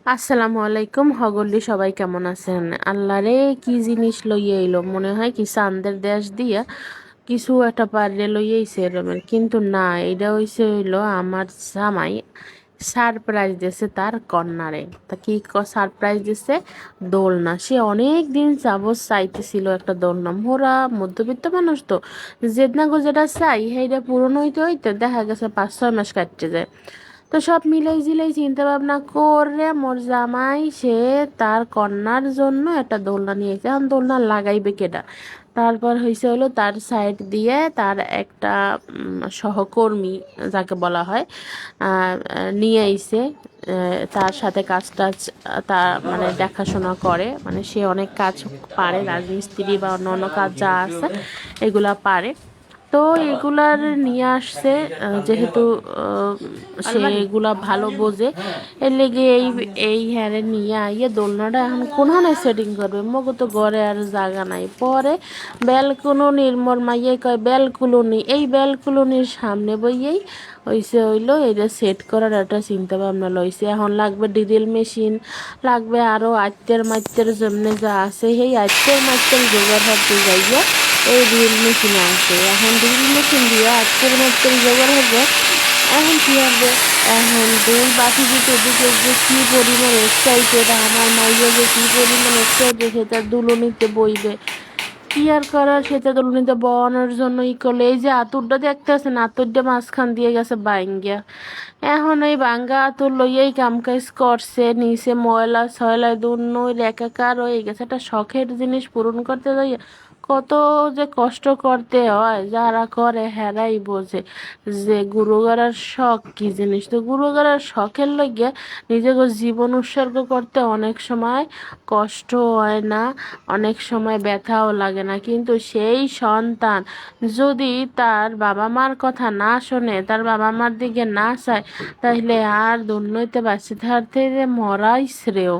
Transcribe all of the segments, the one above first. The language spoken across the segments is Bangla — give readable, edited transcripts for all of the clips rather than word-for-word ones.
আসসালামু আলাইকুম হগল্লি, সবাই কেমন আছেন? আল্লাহ রে, কি জিনিস লইয়া এলো, মনে হয় কি চান্দের দেশ দিয়া কিছু একটা পারে লইয়াইছে এরমের, কিন্তু না, এটা হইলো আমার জামাই সারপ্রাইজ দিয়েছে তার কন্যারে। তা কি সারপ্রাইজ দিছে? দোলনা। সে অনেক দিন যাবৎ চাইতেছিল একটা দোলনা। মোরা মধ্যবিত্ত মানুষ তো, যেটা যেটা চাই সেইটা পূরণ হইতে হইতে দেখা গেছে 5-6 মাস কাটতে যায়। তো সব মিলাই জিলাই চিন্তা ভাবনা করে মোর জামাই সে তার কন্যার জন্য একটা দোলনা নিয়েছে। এখন দোলনা লাগাইবে কেডা? তারপর হয়েছে হলো তার সাইড দিয়ে তার একটা সহকর্মী, যাকে বলা হয়, নিয়ে আইছে। তার সাথে কাজ টাজ তার মানে দেখাশোনা করে, মানে সে অনেক কাজ পারে, রাজমিস্ত্রি বা অন্য অন্য কাজ যা আছে এগুলা পারে। তো এগুলার নিয়ে আসছে, যেহেতু সে এগুলা ভালো বোঝে, এর লেগে এই এই হ্যারে নিয়ে আইয়ে দোলনাটা এখন কোনখানে সেটিং করবে? মগো তো ঘরে আর জায়গা নাই। পরে ব্যালকুলনির মোর মাইয়ে কয় ব্যালকুলনি, এই ব্যালকুলনির সামনে বইয়েই হইছে হইলো এটা সেট করার একটা চিন্তা ভাবনা লইছে। এখন লাগবে ডিজেল মেশিন, লাগবে আরো আত্মের মাত্রের জন্য যা আছে সেই আত্মের মাত্রের জোগাড় হতে যাইয়া এই ড্রিল মেশিন আছে। এখন ড্রিল মেশিন দিয়ে আত্মের মাত্রের জোগাড় হবে। এখন কি হবে? এখন দুই বাকি দিতে দিকে যে কি পরিমাণ এক্সাইটেড, আমার মাইয়া যে কি পরিমাণ এক্সাইটেড, সেটা দুলনিতে বইবে। কি আর করার, সেটা দুলনিতে বওয়ানোর জন্য ই করলে, এই যে আতুরটা দেখতে আছেন, আতুরটা মাঝখান দিয়ে গেছে বাইঙ্গা। এখন এই বাঙ্গা আতুর লইয়াই কাম কাজ করছে, নিচে ময়লা সয়লায় দুন্ন একাকার হয়ে গেছে। একটা শখের জিনিস পূরণ করতে যাই কত যে কষ্ট করতে হয়, যারা করে হেরাই বোঝে যে গুরু গড়ার শখ কি জিনিস। তো গুরু গড়ার শখের লইগে নিজেকে জীবন উৎসর্গ করতে অনেক সময় কষ্ট হয় না, অনেক সময় ব্যথাও লাগে না, কিন্তু সেই সন্তান যদি তার বাবা মার কথা না শোনে, তার বাবা মার দিকে না চায়, তাহলে আর দুর্নইতে বাঁচে থাকার থেকে মরাই শ্রেয়।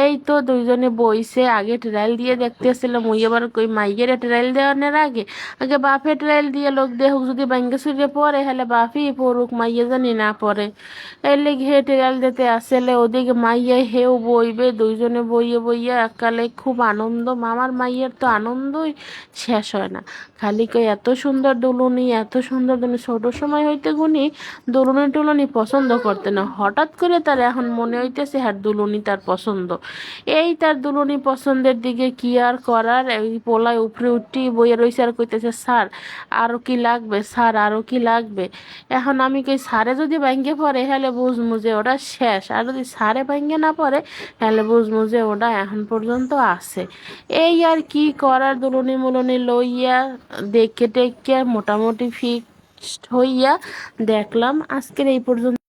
এই তো দুইজনে বইছে, আগে ট্রায়াল দিয়ে দেখতেছিল, মুই এবার কই মাইয়ের ট্রায়াল দেওয়ানোর আগে আগে বাপে ট্রায়াল দিয়ে লোক দেখুক, যদি ব্যাঙ্গে সুইরে পড়ে হলে বাপি পড়ুক, মাইয়ে জানি না পড়ে। এর লেগে হে ট্রায়াল দিতে আসলে ওদিকে মাইয়া হেও বইবে, দুইজনে বইয়ে বইয়া একালে খুব আনন্দ। মামার মাইয়ের তো আনন্দই শেষ হয় না, খালি কই এত সুন্দর দুলুনি, এত সুন্দর দুলুনি। ছোট সময় হইতে গুনি দুলুনি টুলুনি পছন্দ করতে না, হঠাৎ করে তার এখন মনে হইতেছে হ্যাঁ দুলুনি তার পছন্দ। এই তার দুলুনি পছন্দের দিকে কি আর করার, এই পোলায় উপরে উঠি বইয়ে রইছে আর কইতেছে স্যার আরো কি লাগবে, স্যার আরো কি লাগবে। এখন আমি কই সারে যদি ভাঙ্গে পড়ে হলে বুঝমু যে ওটা শেষ, আর যদি সারে ভাঙ্গে না পড়ে হলে বুঝমু যে ওটা এখন পর্যন্ত আছে। এই আর কি করার, দুলুনি মুলুনি লইয়া দেখে টেকে মোটামুটি ফিক্সড হইয়া দেখলাম আজকের এই পর্যন্ত।